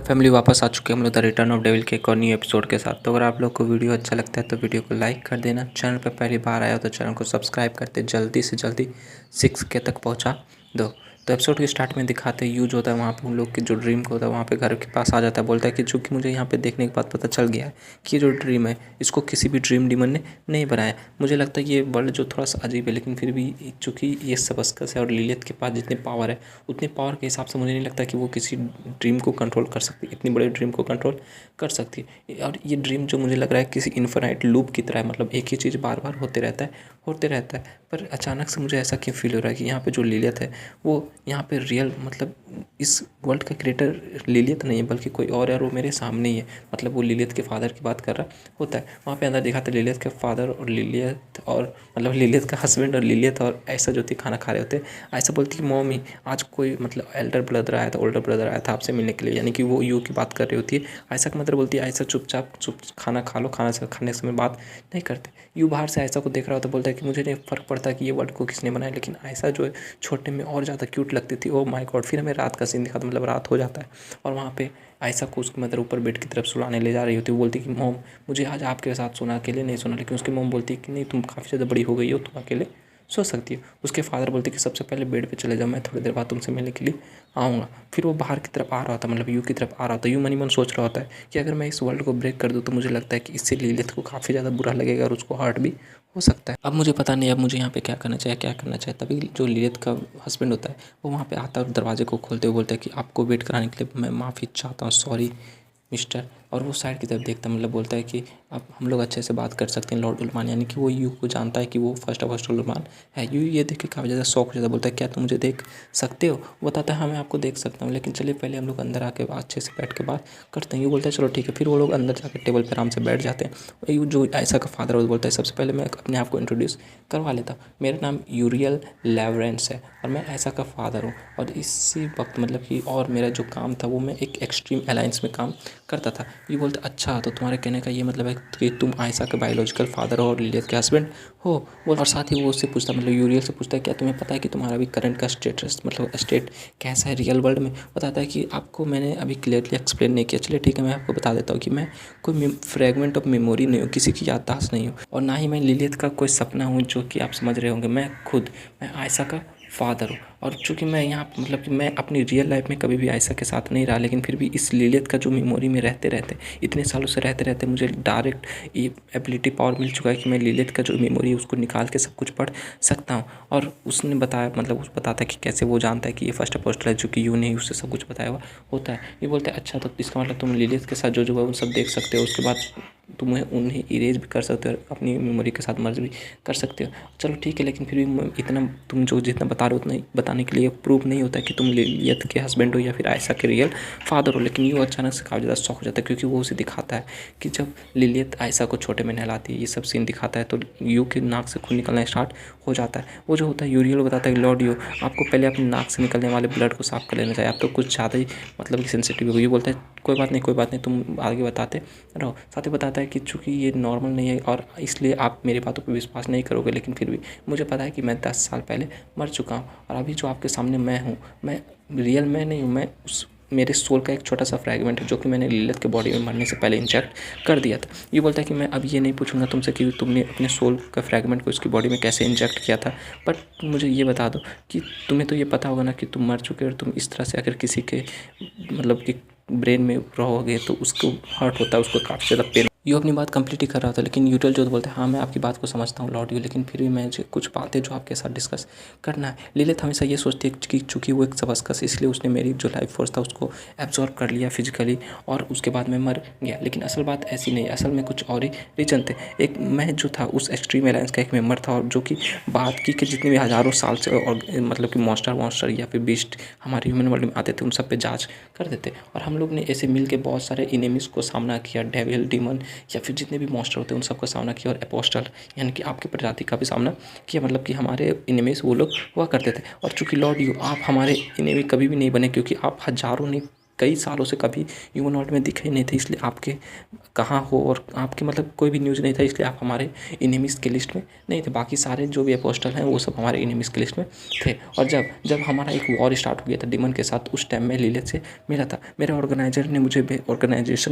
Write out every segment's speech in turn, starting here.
Family वापस आ चुके हैं हम लोग द रिटर्न ऑफ डेविल के एक और न्यू एपिसोड के साथ। तो अगर आप लोग को वीडियो अच्छा लगता है तो वीडियो को लाइक कर देना। चैनल पर पहली बार आया हो तो चैनल को सब्सक्राइब करते जल्दी से जल्दी 6K तक पहुंचा दो। तो एपिसोड के स्टार्ट में दिखाते यूज होता है वहाँ पे उन लोग की जो ड्रीम को होता है वहाँ पे घर के पास आ जाता है। बोलता है कि चूँकि मुझे यहाँ पे देखने के बाद पता चल गया है कि ये जो ड्रीम है इसको किसी भी ड्रीम डीमन ने नहीं बनाया। मुझे लगता है ये वर्ल्ड जो थोड़ा सा अजीब है, लेकिन फिर भी चूँकि ये सबस्कस है और लिलियत के पास जितने पावर है उतने पावर के हिसाब से मुझे नहीं लगता कि वो किसी ड्रीम को कंट्रोल कर सकती, इतनी बड़ी ड्रीम को कंट्रोल कर सकती है। और ये ड्रीम जो मुझे लग रहा है किसी इन्फिनाइट लूप की तरह है, मतलब एक ही चीज़ बार बार होते रहता है। पर अचानक से मुझे ऐसा क्यों फील हो रहा है कि यहाँ पे जो लिलियत है वो यहाँ पे रियल, मतलब इस वर्ल्ड का क्रिएटर लिलियत नहीं है बल्कि कोई और है, और वो मेरे सामने ही है। मतलब वो लिलियत के फादर की बात कर रहा होता है। वहाँ पे अंदर दिखाते लिलियत के फादर और लिलियत और मतलब लिलियत का हस्बैंड और लिलियत और ऐसा जो थी खाना खा रहे होते। ऐसा बोलती कि मॉमी आज कोई मतलब एल्डर ब्रदर आया था, ओल्डर ब्रदर आया था आपसे मिलने के लिए, यानी कि वो यू की बात कर रही होती है। ऐसा का मतलब बोलती है ऐसा चुपचाप खाना खा लो, खाना खाने के समय बात नहीं करते। यू बाहर से ऐसा को देख रहा होता, बोलता है कि मुझे नहीं फ़र्क पड़ता कि ये वर्ड को किसने बनाया, लेकिन ऐसा जो है छोटे में और ज़्यादा क्यूट लगती थी। Oh my God. फिर हमें रात का सीन दिखाता, मतलब रात हो जाता है और वहाँ पे ऐसा को उसकी मदर ऊपर बेड की तरफ सुलाने ले जा रही होती है। वो बोलती कि मोम मुझे आज आपके साथ सोना, अकेले नहीं सोना, लेकिन उसकी मोम बोलती है कि नहीं तुम काफ़ी ज़्यादा बड़ी हो गई हो, तुम अकेले सो सकती है। उसके फादर बोलते कि सबसे पहले बेड पे चले जाओ, मैं थोड़ी देर बाद तुमसे मिलने के लिए आऊँगा। फिर वो बाहर की तरफ आ रहा होता, मतलब यू की तरफ आ रहा होता। यू मनी मन सोच रहा होता है कि अगर मैं इस वर्ल्ड को ब्रेक कर दूँ तो मुझे लगता है कि इससे लिलियत को काफ़ी ज़्यादा बुरा लगेगा और उसको हर्ट भी हो सकता है। अब मुझे पता नहीं अब मुझे यहाँ पे क्या करना चाहिए। तभी जो लिलियत का हस्बैंड होता है वो वहाँ पे आता है और दरवाजे को खोलते हुए बोलता है कि आपको वेट कराने के लिए मैं माफ़ी चाहता हूँ, सॉरी मिस्टर। और वो साइड की तरफ देखता, मतलब बोलता है कि अब हम लोग अच्छे से बात कर सकते हैं लॉर्ड उलमान, यानी कि वो यू को जानता है कि वो फर्स्ट उलमान है। यू ये देख के काफ़ी ज़्यादा शौक हो जाता है, बोलता है क्या तुम मुझे देख सकते हो। वो बताता है हाँ मैं आपको देख सकता हूँ, लेकिन चलिए पहले हम लोग अंदर आके अच्छे से बैठ के बात करते हैं। यू बोलता है चलो ठीक है। फिर वो लोग अंदर जाकर टेबल पर आराम से बैठ जाते हैं। और यू जो ऐसा का फादर है वो बोलता है सबसे पहले मैं अपने आप को इंट्रोड्यूस करवा लेता हूँ, मेरा नाम यूरियल लेवरेंस है और मैं ऐसा का फादर हूँ। और इसी वक्त मतलब कि और मेरा जो काम था वो मैं एक एक्सट्रीम अलायंस में काम करता था। ये बोलते अच्छा तो तुम्हारे कहने का ये मतलब है कि तुम आयशा के बायोलॉजिकल फादर हो और लिलियत के हस्बैंड हो। वो और साथ ही वो उससे पूछता, मतलब यूरियल से पूछता है क्या तुम्हें पता है कि तुम्हारा अभी करंट का स्टेटस, मतलब स्टेट कैसा है रियल वर्ल्ड में। बताता है कि आपको मैंने अभी क्लियरली एक्सप्लेन नहीं किया। चलिए ठीक है, मैं आपको बता देता हूँ कि मैं कोई फ्रेगमेंट ऑफ मेमोरी नहीं हूँ, किसी की याददाश्त नहीं हूँ, और ना ही मैं लिलियत का कोई सपना हूँ जो कि आप समझ रहे होंगे। मैं आयशा का फादर हूँ। और चूँकि मैं यहाँ मतलब कि मैं अपनी रियल लाइफ में कभी भी आयशा के साथ नहीं रहा, लेकिन फिर भी इस लिलियत का जो मेमोरी में रहते रहते इतने सालों से रहते रहते मुझे डायरेक्ट ये एबिलिटी पावर मिल चुका है कि मैं लिलियत का जो मेमोरी है उसको निकाल के सब कुछ पढ़ सकता हूँ। और उसने बताया, मतलब उस बताता है कि कैसे वो जानता है कि ये फर्स्ट अपोस्टल है, जो कि यू ने उससे सब कुछ बताया हुआ होता है। ये बोलते हैं अच्छा तो इसका मतलब तुम लिलियत के साथ जो है वो सब देख सकते हो, उसके बाद तुम्हें उन्हें इरेज भी कर सकते हो, अपनी मेमोरी के साथ मर्ज भी कर सकते हो। चलो ठीक है, लेकिन फिर भी इतना तुम जो जितना बता रहे हो उतना बताने के लिए प्रूफ नहीं होता है कि तुम लिलियत के हस्बैंड हो या फिर आयशा के रियल फादर हो। लेकिन यू अचानक से काफ़ी ज़्यादा शौक हो जाता है, क्योंकि वो उसे दिखाता है कि जब लिलियत आयशा को छोटे में नहलाती है, ये सब सीन दिखाता है तो यू के नाक से खून निकलना स्टार्ट हो जाता है। वो जो होता है यूरियल बताता है कि लॉर्ड यू आपको पहले अपने नाक से निकलने वाले ब्लड को साफ कर लेना चाहिए, आप तो कुछ ज़्यादा ही मतलब कि सेंसिटिव हो। ये बोलता है कोई बात नहीं तुम आगे बताते रहो। साथ ही बताता है कि चूँकि ये नॉर्मल नहीं है और इसलिए आप मेरी बातों पर विश्वास नहीं करोगे, लेकिन फिर भी मुझे पता है कि मैं 10 साल पहले मर चुका हूँ और अभी जो आपके सामने मैं हूँ, मैं रियल मैं नहीं हूँ, मैं उस मेरे सोल का एक छोटा सा फ्रैगमेंट है जो कि मैंने लिलियत के बॉडी में मरने से पहले इंजेक्ट कर दिया था। ये बोलता है कि मैं अब ये नहीं पूछूंगा तुमसे कि तुमने अपने सोल का फ्रैगमेंट को उसकी बॉडी में कैसे इंजेक्ट किया था, बट मुझे ये बता दो कि तुम्हें तो ये पता होगा ना कि तुम मर चुके हो, और तुम इस तरह से अगर किसी के मतलब कि ब्रेन में रहोगे तो उसको हर्ट होता है, उसको काफ़ी ज़्यादा पेन। यू अपनी बात कंप्लीट ही कर रहा था, लेकिन यूरियल जो बोलते हैं हाँ मैं आपकी बात को समझता हूँ लॉर्ड यू, लेकिन फिर भी मैं कुछ बातें जो आपके साथ डिस्कस करना है। लिलियत हमेशा ये सोचती है कि चूँकि वो एक सबस्कस, इसलिए उसने मेरी जो लाइफ फोर्स था उसको एब्जॉर्ब कर लिया फिजिकली और उसके बाद मैं मर गया। लेकिन असल बात ऐसी नहीं, असल में कुछ और ही रीजन थे। एक मैं जो था उस एक्सट्रीम अलायंस का एक मेंबर था, और जो कि बात की कि जितने भी हज़ारों साल से और मतलब कि मॉन्स्टर या फिर बीस्ट हमारे ह्यूमन वर्ल्ड में आते थे उन सब पे जांच कर देते। और हम लोग ने ऐसे मिल के बहुत सारे इनेमीज़ को सामना किया, डेविल डीमन या फिर जितने भी मॉन्स्टर होते हैं उन सबका सामना किया, और अपोस्टल यानी कि आपकी प्रजाति का भी सामना किया, मतलब कि हमारे इनेमीज़ वो लोग हुआ करते थे। और चूँकि लॉर्ड यू आप हमारे इनेमी कभी भी नहीं बने, क्योंकि आप हज़ारों नहीं कई सालों से कभी ह्यूमन वर्ल्ड में दिखे ही नहीं थे, इसलिए आपके कहाँ हो और आपके मतलब कोई भी न्यूज़ नहीं था, इसलिए आप हमारे एनिमीज़ की लिस्ट में नहीं थे। बाकी सारे जो भी अपोस्टल हैं वो सब हमारे एनिमीज़ की लिस्ट में थे। और जब जब हमारा एक वॉर स्टार्ट हो गया था डिमन के साथ, उस टाइम मैं लिलिथ से मिला था। मेरे ऑर्गेनाइजेशन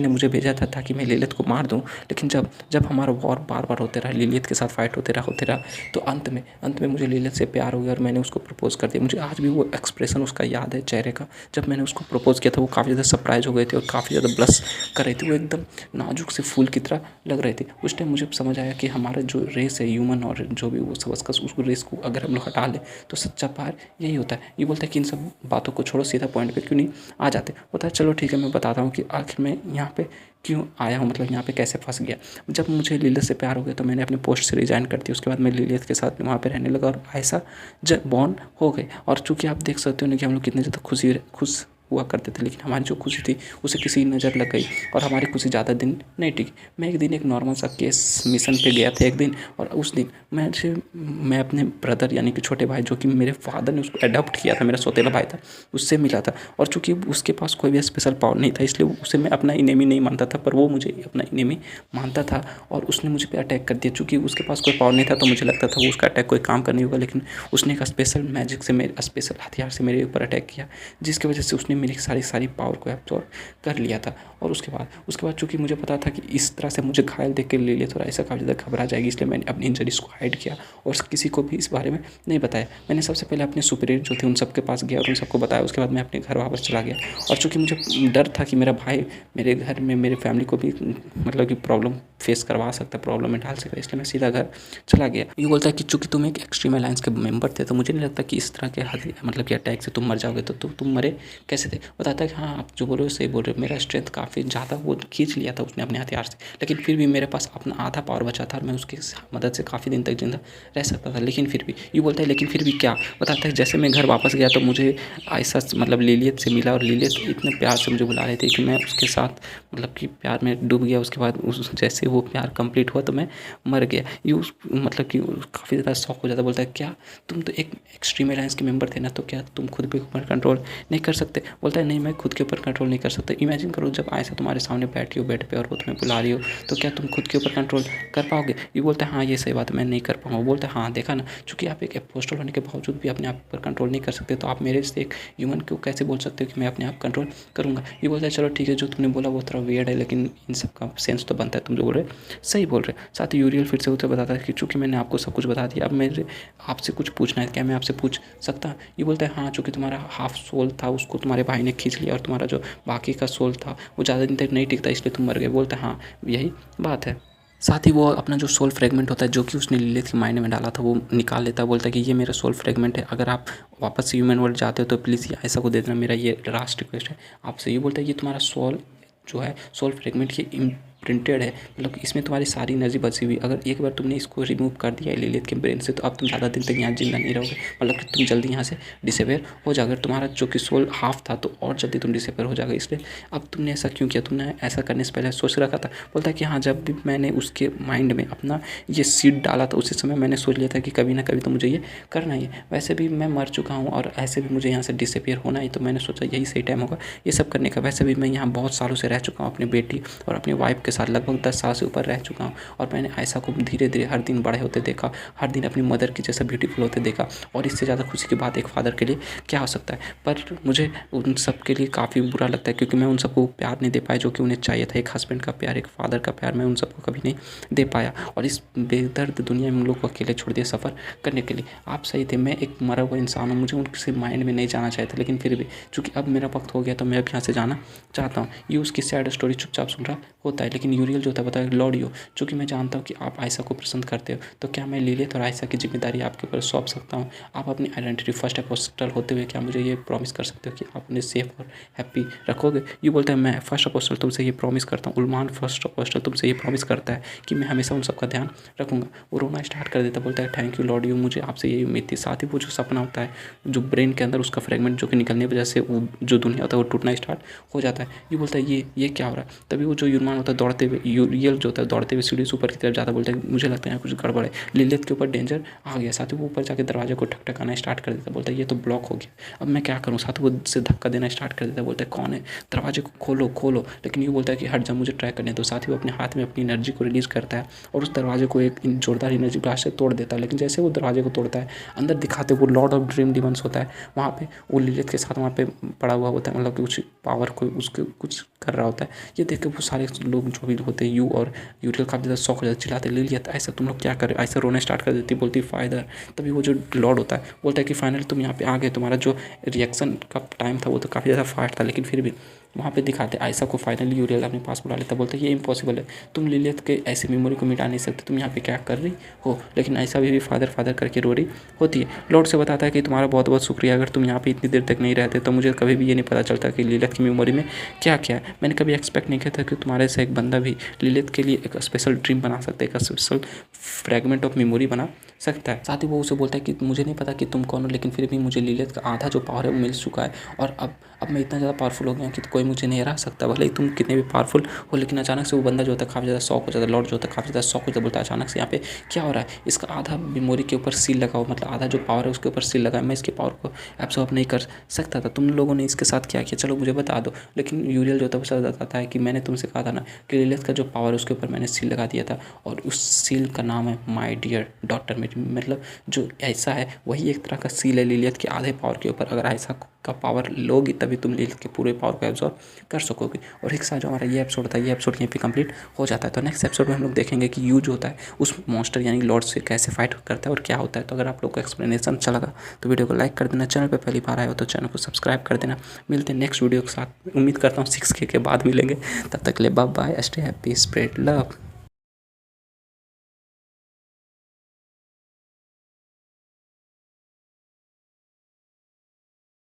ने मुझे भेजा था ताकि मैं लिलिथ को मार दूँ, लेकिन जब जब हमारा वॉर बार बार होते रहा, लिलिथ के साथ फाइट होते रहा, तो अंत में मुझे लिलिथ से प्यार हो गया और मैंने उसको प्रपोज़ कर दिया। मुझे आज भी वो एक्सप्रेशन उसका याद है चेहरे का, जब मैंने उसको प्रपोज़ किया था। वो काफ़ी ज़्यादा सरप्राइज़ हो गए थे और काफ़ी ज़्यादा ब्लश कर रही थी, वो एकदम नाजुक से फूल की तरह लग रहे थे। उस टाइम मुझे समझ आया कि हमारा जो रेस है ह्यूमन और जो भी वो सबस्कस, उस रेस को अगर हम लोग हटा लें तो सच्चा प्यार यही होता है। ये बोलता है कि इन सब बातों को छोड़ो, सीधा पॉइंट पे क्यों नहीं आ जाते। बोलता है चलो ठीक है, मैं बताता हूँ कि आखिर मैं यहाँ पे क्यों आया हूँ, मतलब यहाँ पे कैसे फंस गया। जब मुझे लिलिथ से प्यार हो गया तो मैंने अपने पोस्ट से रिज़ाइन कर दिया। उसके बाद मैं लिलिथ के साथ वहाँ पे रहने लगा और ऐसा जब बॉन्ड हो गए। और चूँकि आप देख सकते हो ना कि हम लोग कितने ज़्यादा खुश हुआ करते थे, लेकिन हमारी जो खुशी थी उसे किसी की नज़र लग गई और हमारी खुशी ज़्यादा दिन नहीं टिकी। मैं एक दिन एक नॉर्मल सा केस मिशन पे गया था एक दिन, और उस दिन मैं अपने ब्रदर यानी कि छोटे भाई, जो कि मेरे फादर ने उसको अडॉप्ट किया था, मेरा सौतेला भाई था, उससे मिला था। और चूँकि उसके पास कोई भी स्पेशल पावर नहीं था, इसलिए उसे मैं अपना इनेमी नहीं मानता था, पर वो मुझे अपना इनेमी मानता था और उसने मुझ पर अटैक कर दिया। चूँकि उसके पास कोई पावर नहीं था तो मुझे लगता था वो उसका अटैक कोई काम करनी होगा, लेकिन उसने एक स्पेशल मैजिक से, मेरे स्पेशल हथियार से मेरे ऊपर अटैक किया, जिसकी वजह से उसने मेरी सारी पावर को एब्जॉर्ब कर लिया था। और उसके बाद चूँकि मुझे पता था कि इस तरह से मुझे घायल देख के ले थोड़ा ऐसा काफ़ी ज़्यादा घबरा जाएगी, इसलिए मैंने अपनी इंजरीज़ को हाइड किया और किसी को भी इस बारे में नहीं बताया। मैंने सबसे पहले अपने सुपीरियर जो थे उन सबके पास गया और उन सबको बताया। उसके बाद मैं अपने घर वापस चला गया। और चूँकि मुझे डर था कि मेरा भाई मेरे घर में मेरे फैमिली को भी मतलब कि प्रॉब्लम फेस करवा सकता है, प्रॉब्लम में डाल सकता है, इसलिए मैं सीधा घर चला गया। ये बोलता है कि चूँकि तुम एक एक्सट्रीम अलायंस के मेंबर थे तो मुझे नहीं लगता कि इस तरह के मतलब कि अटैक से तुम मर जाओगे, तो तुम मरे कैसे थे। बताता है कि हाँ आप जो बोल रहे हो सही बोल रहे हो, मेरा स्ट्रेंथ काफ़ी ज़्यादा वो खींच लिया था उसने अपने हथियार से, लेकिन फिर भी मेरे पास अपना आधा पावर बचा था और मैं उसकी मदद से काफ़ी दिन तक जिंदा रह सकता था। लेकिन फिर भी ये बोलता है लेकिन फिर भी क्या। बताता है जैसे मैं घर वापस गया तो मुझे ऐसा मतलब लिलिथ से मिला और लिलिथ इतने प्यार से मुझे बुला रही थी कि मैं उसके साथ मतलब कि प्यार में डूब गया। उसके बाद जैसे वो प्यार कंप्लीट हुआ तो मैं मर गया। ये उस मतलब कि काफ़ी ज़्यादा शौक हो जाता। बोलता है क्या तुम तो एक एक्सट्रीम अलायंस के मेंबर थे ना, तो क्या तुम खुद पे ऊपर कंट्रोल नहीं कर सकते। बोलता है नहीं, मैं खुद के ऊपर कंट्रोल नहीं कर सकता। इमेजिन करो जब ऐसा तुम्हारे सामने बैठी हो बेड पे और वो तुम्हें बुला रही हो, तो क्या तुम खुद के ऊपर कंट्रोल कर पाओगे। ये बोलता है हाँ ये सही बात है, मैं नहीं कर पाऊंगा। बोलता है हाँ देखा ना, चूँकि आप एक अपोस्टल होने के बावजूद भी अपने आप पर कंट्रोल नहीं कर सकते, तो आप मेरे से एक ह्यूमन को कैसे बोल सकते हो कि मैं अपने आप कंट्रोल करूँगा। ये बोलता है चलो ठीक है, जो तुमने बोला वो थोड़ा वियर्ड है, लेकिन इन सब का सेंस तो बनता है, तुम जो बोल रहे सही बोल रहे। साथ ही यूरियल फिर से उसे बताता है कि चूँकि मैंने आपको सब कुछ बता दिया, अब मेरे आपसे कुछ पूछना है, क्या मैं आपसे पूछ सकता। ये बोलता है हाँ, चूँकि तुम्हारा हाफ सोल था उसको तुम्हारे भाई ने खींच लिया और तुम्हारा जो बाकी का सोल था वो ज़्यादा दिन तक नहीं टिकता, इसलिए तुम मर गए। बोलता है हाँ यही बात है। साथ ही वो अपना जो सोल फ्रेगमेंट होता है जो कि उसने लिलिथ के मायने में डाला था वो निकाल लेता है। बोलता है कि ये मेरा सोल फ्रेगमेंट है, अगर आप वापस से ह्यूमन वर्ल्ड जाते हो तो प्लीज़ ये ऐसा को दे देना, मेरा ये लास्ट रिक्वेस्ट है आपसे। ये बोलता है ये तुम्हारा सोल जो है सोल फ्रेगमेंट ये प्रिंटेड है, मतलब इसमें तुम्हारी सारी एनर्जी बची हुई। अगर एक बार तुमने इसको रिमूव कर दिया है लिलिथ के ब्रेन से, तो अब तुम ज़्यादा दिन तक यहाँ जिंदा नहीं रहोगे, मतलब कि तुम जल्दी यहाँ से डिसेपेयर हो जाओगे। अगर तुम्हारा जो कि सोल हाफ था तो और जल्दी तुम डिसेपेयर हो जाओगे। इसलिए अब तुमने ऐसा क्यों किया, तुमने ऐसा करने से पहले सोच रखा था। बोलता है कि हाँ, जब भी मैंने उसके माइंड में अपना ये सीड डाला था उसी समय मैंने सोच लिया था कि कभी ना कभी तो मुझे ये करना ही है। वैसे भी मैं मर चुका हूँ और ऐसे भी मुझे यहाँ से डिसेपेयर होना ही, तो मैंने सोचा यही सही टाइम होगा ये सब करने का। वैसे भी मैं यहाँ बहुत सालों से रह चुका हूँ अपनी बेटी और अपनी वाइफ के साथ, लगभग 10 साल से ऊपर रह चुका हूँ और मैंने ऐसा को धीरे धीरे हर दिन बड़े होते देखा, हर दिन अपनी मदर की जैसा ब्यूटीफुल होते देखा, और इससे ज़्यादा खुशी की बात एक फादर के लिए क्या हो सकता है। पर मुझे उन सब के लिए काफ़ी बुरा लगता है क्योंकि मैं उन सबको प्यार नहीं दे पाया जो कि उन्हें चाहिए था। एक हस्बैंड का प्यार, एक फादर का प्यार मैं उन सबको कभी नहीं दे पाया और इस बेदर्द दुनिया में उन लोग को अकेले छोड़ दिया सफ़र करने के लिए। आप सही थे, मैं एक मरा हुआ इंसान हूँ, मुझे उनसे माइंड में नहीं जाना चाहिए था, लेकिन फिर भी चूँकि अब मेरा वक्त हो गया तो मैं अब यहाँ से जाना चाहता हूँ। ये उसकी सैड स्टोरी चुपचाप सुन रहा होता है, लेकिन यूरियल जो होता है बताया लॉडियो, चूँकि मैं जानता हूँ कि आप आयशा को पसंद करते हो, तो क्या मैं लिलिथ और आयशा की जिम्मेदारी आपके ऊपर सौंप सकता हूँ। आप अपनी आइडेंटिटी फर्स्ट अपोस्टल होते हुए क्या मुझे ये प्रॉमिस कर सकते हो कि आप उन्हें सेफ और हैप्पी रखोगे। ये बोलता है मैं फर्स्ट अपोस्टल तुमसे ये प्रॉमिस करता हूँ, उलमान फर्स्ट अपोस्टल तुमसे ये प्रॉमिस करता है कि मैं हमेशा उन सबका ध्यान रखूँगा। वो रोना स्टार्ट कर देता, बोलता है थैंक यू लॉडियो, मुझे आपसे यही उम्मीद थी। साथ ही वो जो सपना होता है जो ब्रेन के अंदर उसका फ्रेगमेंट जो कि निकलने की वजह से वो जो दुनिया होता है वो टूटना स्टार्ट हो जाता है। ये बोलता है ये क्या हो रहा है। तभी वो जो युरमान होता है दौड़ दौड़ते हुए यूरियल जो होता है दौड़ते हुए सीढ़ी से ऊपर की तरफ जाता बोलता है मुझे लगता है यहाँ कुछ गड़बड़ है। लिलित के ऊपर डेंजर आ गया। साथ ही वो ऊपर जाके दरवाजे को ठकठकाना स्टार्ट कर देता, बोलता है ये तो ब्लॉक हो गया, अब मैं क्या करूँ। साथ ही वो से धक्का देना स्टार्ट कर देता, बोलता है कौन है, दरवाजे को खोलो खोलो। लेकिन ये बोलता है कि हट जा, मुझे ट्राई करने दो। साथ ही वो अपने हाथ में अपनी एनर्जी को रिलीज़ करता है और उस दरवाजे को एक जोरदार एनर्जी ब्लास्ट से तोड़ देता है। लेकिन जैसे वो दरवाजे को तोड़ता है, अंदर दिखाते वो लॉर्ड ऑफ ड्रीम डिमंस होता है वहाँ पे, वो लिलित के साथ वहाँ पे पड़ा हुआ होता है, मतलब कि कुछ पावर को उसके कुछ कर रहा होता है। ये देख के वो सारे लोग जो भी होते हैं यू और यूरियल काफ़ी ज़्यादा शौक हो जाते, चिल्लाते लिलित ऐसा तुम लोग क्या कर रहे हो, ऐसा रोने स्टार्ट कर देती, बोलती फायदर। तभी वो जो लॉर्ड होता है बोलता है कि फाइनली तुम यहाँ पे आ गए, तुम्हारा जो रिएक्शन का टाइम था वो तो काफ़ी ज़्यादा फास्ट था, लेकिन फिर भी वहाँ पे दिखाते आयशा को फाइनली यूरियल अपने पास बुला लेता, बोलता है ये इम्पॉसिबल है, तुम लिलित के ऐसी मेमोरी को मिटा नहीं सकते, तुम यहाँ पे क्या कर रही हो। लेकिन आयशा भी फादर फादर करके रो रही होती है। लॉर्ड से बताता है कि तुम्हारा बहुत बहुत शुक्रिया, अगर तुम यहाँ पे इतनी देर तक नहीं रहते तो मुझे कभी भी ये नहीं पता चलता कि लिलित की मेमोरी में क्या क्या है। मैंने कभी एक्सपेक्ट नहीं किया था कि तुम्हारे से एक बंदा भी लिलित के लिए एक स्पेशल ड्रीम बना सकता है, एक स्पेशल फ्रेगमेंट ऑफ मेमोरी बना सकता है। साथ ही वो उसे बोलता है कि मुझे नहीं पता कि तुम कौन हो, लेकिन फिर भी मुझे लिलित का आधा जो पावर है वो मिल चुका है और अब मैं इतना ज़्यादा पावरफुल हो गया कि कोई मुझे नहीं हरा सकता, भले ही तुम कितने भी पावरफुल हो। लेकिन अचानक से वो बंदा जो होता है काफ़ी ज़्यादा शॉक हो जाता है, लॉर्ड जो होता है काफ़ी ज़्यादा शॉक हो जाता है, बोलता है अचानक से यहाँ पे क्या हो रहा है, इसका आधा मेमोरी के ऊपर सील लगा हो, मतलब आधा जो पावर है उसके ऊपर सील लगा है, मैं इसके पावर को एब्सॉर्ब नहीं कर सकता था, तुम लोगों ने इसके साथ क्या किया, चलो मुझे बता दो। लेकिन यूरियल जो होता है वो बताता है कि मैंने तुमसे कहा था ना कि लिलित का जो पावर है उसके ऊपर मैंने सील लगा दिया था और उस सील का नाम है माई डियर डॉटर। मतलब जो ऐसा है वही एक तरह का सील है लिलित के आधे पावर के ऊपर, अगर ऐसा का पावर लोगी तभी तुम लिलित के पूरे पावर को एब्जॉर्ब कर सकोगे। और एक साथ जो हमारा ये एपिसोड था, ये एपिसोड यहीं पे कंप्लीट हो जाता है। तो नेक्स्ट एपिसोड में हम लोग देखेंगे कि यू जो होता है उस मॉन्स्टर यानी लॉर्ड से कैसे फाइट करता है और क्या होता है। तो अगर आप लोग को एक्सप्लेनेशन अच्छा लगा तो वीडियो को लाइक कर देना, चैनल पर पहली बार आए हो तो चैनल को सब्सक्राइब कर देना। मिलते हैं नेक्स्ट वीडियो के साथ, उम्मीद करता हूँ 6K के बाद मिलेंगे, तब तक के लिए bye bye, stay happy, spread love.